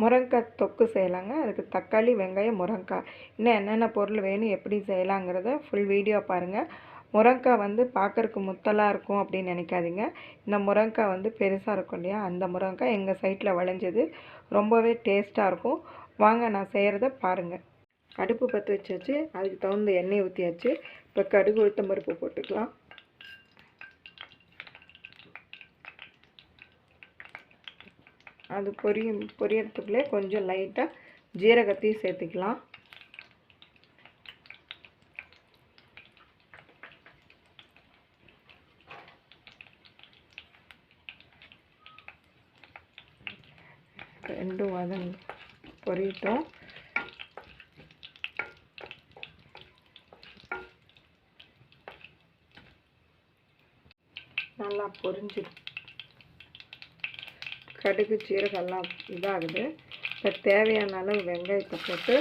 முருங்கைக்காய் தொக்கு செய்யலாங்க. அதுக்கு தக்காளி, வெங்காயம், முருங்கைக்காய் இன்னும் என்னென்ன பொருள் வேணும், எப்படி செய்யலாங்கிறத ஃபுல் வீடியோ பாருங்கள். முருங்கைக்காய் வந்து பார்க்குறக்கு முத்தலாக இருக்கும் அப்படின்னு நினைக்காதீங்க. இந்த முருங்கைக்காய் வந்து பெருசாக இருக்கும் இல்லையா, அந்த முருங்கைக்காய் எங்கள் சைட்டில் விளைஞ்சது. ரொம்பவே டேஸ்ட்டாக இருக்கும். வாங்க நான் செய்கிறத பாருங்கள். அடுப்பு பற்ற வச்சாச்சு. அதுக்கு தகுந்த எண்ணெய் ஊற்றியாச்சு. இப்போ கடுகு, உளுத்தம் பருப்பு போட்டுக்கலாம். அது பொரியறதுக்குள்ளே கொஞ்சம் லைட்டாக ஜீரகத்தையும் சேர்த்துக்கலாம். ரெண்டும் பொரியட்டும். நல்லா பொரிஞ்சிடும். கடுகு சீரகெல்லாம் இதாகுது. இப்போ தேவையான அளவு வெங்காயத்தை போட்டு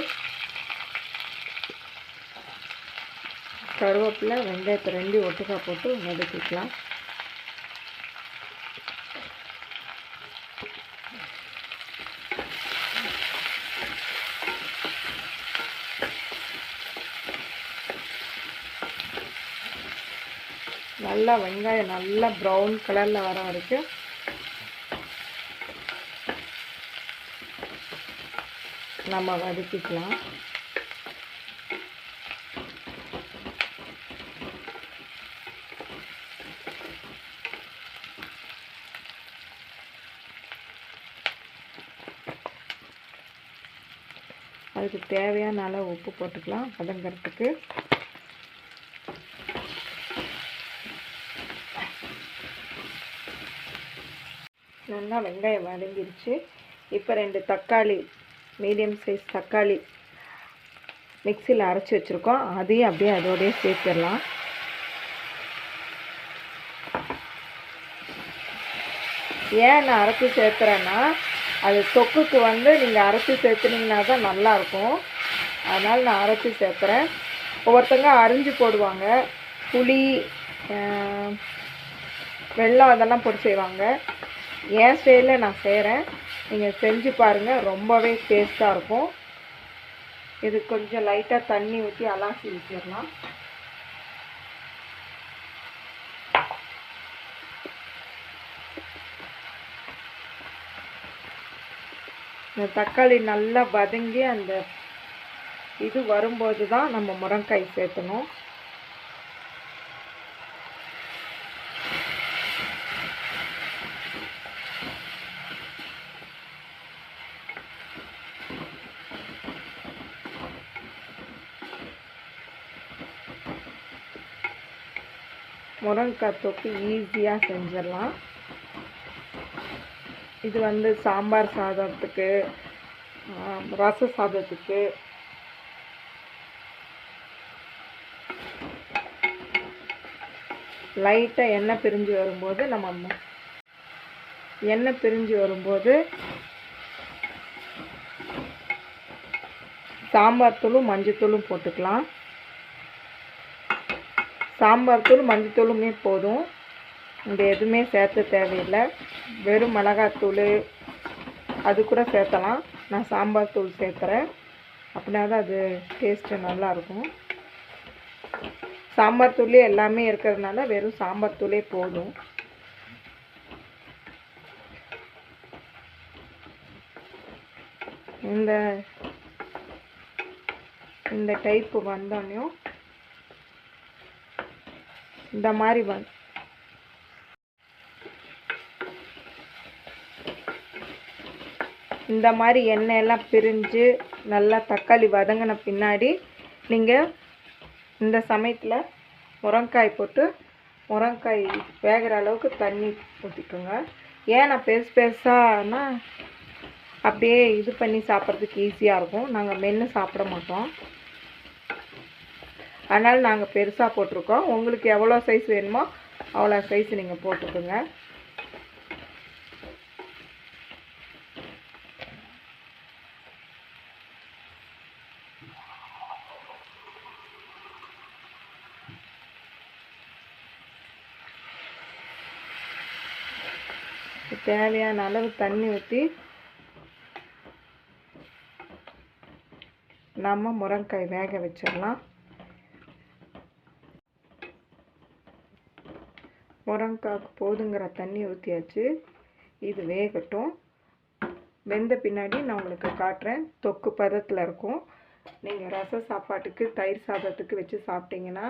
கருவேப்பிலை, வெங்காயத்தை ரெண்டையும் ஒட்டுக்கா போட்டு வதக்கிக்கலாம். நல்லா வெங்காயம் நல்லா ப்ரௌன் கலரில் வர வரைக்கும் நம்ம வதக்கிக்கலாம். அதுக்கு தேவையான அளவு உப்பு போட்டுக்கலாம் வதங்கிறதுக்கு. நல்லா வெங்காயம் வதங்கிருச்சு. இப்போ 2 தக்காளி, மீடியம் சைஸ் தக்காளி மிக்சியில் அரைச்சி வச்சுருக்கோம். அதையும் அப்படியே அதோடய சேர்த்துடலாம். ஏன் நான் அரைச்சி சேர்த்துறேன்னா, அது தொக்குக்கு வந்து நீங்கள் அரைச்சி சேர்த்துனீங்கன்னா தான் நல்லாயிருக்கும். அதனால் நான் அரைச்சி சேர்த்துறேன். ஒவ்வொருத்தங்க அரிஞ்சு போடுவாங்க. புளி, வெல்லம் அதெல்லாம் போட்டு செய்வாங்க. என் ஸ்டைலில் நான் செய்கிறேன். நீங்கள் செஞ்சு பாருங்கள், ரொம்பவே டேஸ்ட்டாக இருக்கும். இது கொஞ்சம் லைட்டாக தண்ணி ஊற்றி அலாசி ஊற்றிடலாம். இந்த தக்காளி நல்லா வதங்கி அந்த இது வரும்போது தான் நம்ம முருங்கைக்காய் சேர்த்தணும். முருங்கைக்காய் தொக்கு ஈஸியாக செஞ்சிடலாம். இது வந்து சாம்பார் சாதத்துக்கு, ரச சாதத்துக்கு, லைட்டாக எண்ணெய் பிரிஞ்சு வரும்போது சாம்பார் தூளும் மஞ்சத்தூளும் போட்டுக்கலாம். சாம்பார் தூள் மஞ்சத்தூளுமே போதும். இந்த எதுவுமே சேர்த்த தேவையில்லை. வெறும் மிளகாத்தூள் அது கூட சேர்த்தலாம். நான் சாம்பார் தூள் சேர்த்துறேன். அப்படின்னா தான் அது டேஸ்ட்டு நல்லாயிருக்கும். சாம்பார் தூள்லேயே எல்லாமே இருக்கிறதுனால வெறும் சாம்பார் தூளே போதும். இந்த டைப்பு வந்தோடனையும் இந்த மாதிரி இந்த மாதிரி எண்ணெயெல்லாம் பிரிஞ்சு நல்லா தக்காளி வதங்கின பின்னாடி நீங்கள் இந்த சமயத்தில் முருங்கைக்காய் போட்டு முருங்கைக்காய் வேகிற அளவுக்கு தண்ணி ஊற்றிக்கோங்க. ஏன் நான் பெருசானா அப்படியே இது பண்ணி சாப்பிட்றதுக்கு ஈஸியாக இருக்கும். நாங்கள் மென்று சாப்பிட மாட்டோம். அதனால் நாங்கள் பெருசாக போட்டிருக்கோம். உங்களுக்கு எவ்வளோ சைஸ் வேணுமோ அவ்வளோ சைஸ் நீங்கள் போட்டுக்கோங்க. தேவையான அளவு தண்ணி ஊற்றி நம்ம முருங்கைக்காய் வேக வச்சிடலாம். முருங்கைக்காய்க்கு போதுங்கிற தண்ணி ஊற்றியாச்சு. இது வேகட்டும். வெந்த பின்னாடி நான் உங்களுக்கு காட்டுறேன். தொக்கு பதத்தில் இருக்கும். நீங்கள் ரச சாப்பாட்டுக்கு தயிர் சாதத்துக்கு வச்சு சாப்பிட்டீங்கன்னா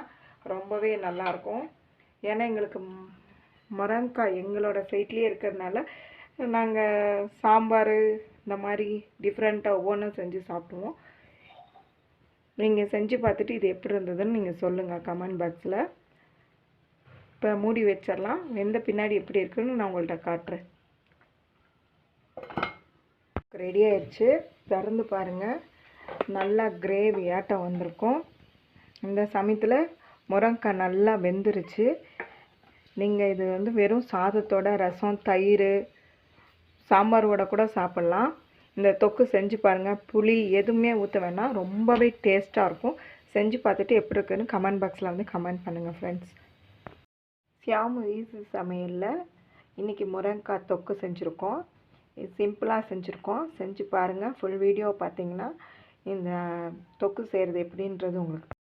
ரொம்பவே நல்லாயிருக்கும். ஏன்னா எங்களுக்கு முருங்கைக்காய் எங்களோட சைட்லேயே இருக்கிறதுனால நாங்கள் சாம்பார் இந்த மாதிரி டிஃப்ரெண்ட்டாக ஒவ்வொன்றும் செஞ்சு சாப்பிடுவோம். நீங்கள் செஞ்சு பார்த்துட்டு இது எப்படி இருந்ததுன்னு நீங்கள் சொல்லுங்கள் கமெண்ட் பாக்ஸில். இப்போ மூடி வச்சிடலாம். வெந்த பின்னாடி எப்படி இருக்குன்னு நான் உங்கள்கிட்ட காட்டுறேன். ரெடி ஆயிடுச்சு. திறந்து பாருங்கள். நல்லா கிரேவி ஆட்டம் வந்திருக்கும். இந்த சமயத்தில் முருங்கைக்காய் நல்லா வெந்துருச்சு. நீங்கள் இது வந்து வெறும் சாதத்தோட ரசம் தயிர் சாம்பாரோட கூட சாப்பிட்லாம். இந்த தொக்கு செஞ்சு பாருங்கள். புளி எதுவுமே ஊற்ற வேணாம். ரொம்பவே டேஸ்ட்டாக இருக்கும். செஞ்சு பார்த்துட்டு எப்படி இருக்குன்னு கமெண்ட் பாக்ஸில் வந்து கமெண்ட் பண்ணுங்கள் ஃப்ரெண்ட்ஸ். ஷியாமு ஈஸி சமையலில் இன்றைக்கி முருங்கைக்காய் தொக்கு செஞ்சுருக்கோம். இது சிம்பிளாக செஞ்சுருக்கோம். செஞ்சு பாருங்கள். ஃபுல் வீடியோ பார்த்தீங்கன்னா இந்த தொக்கு செய்கிறது எப்படின்றது உங்களுக்கு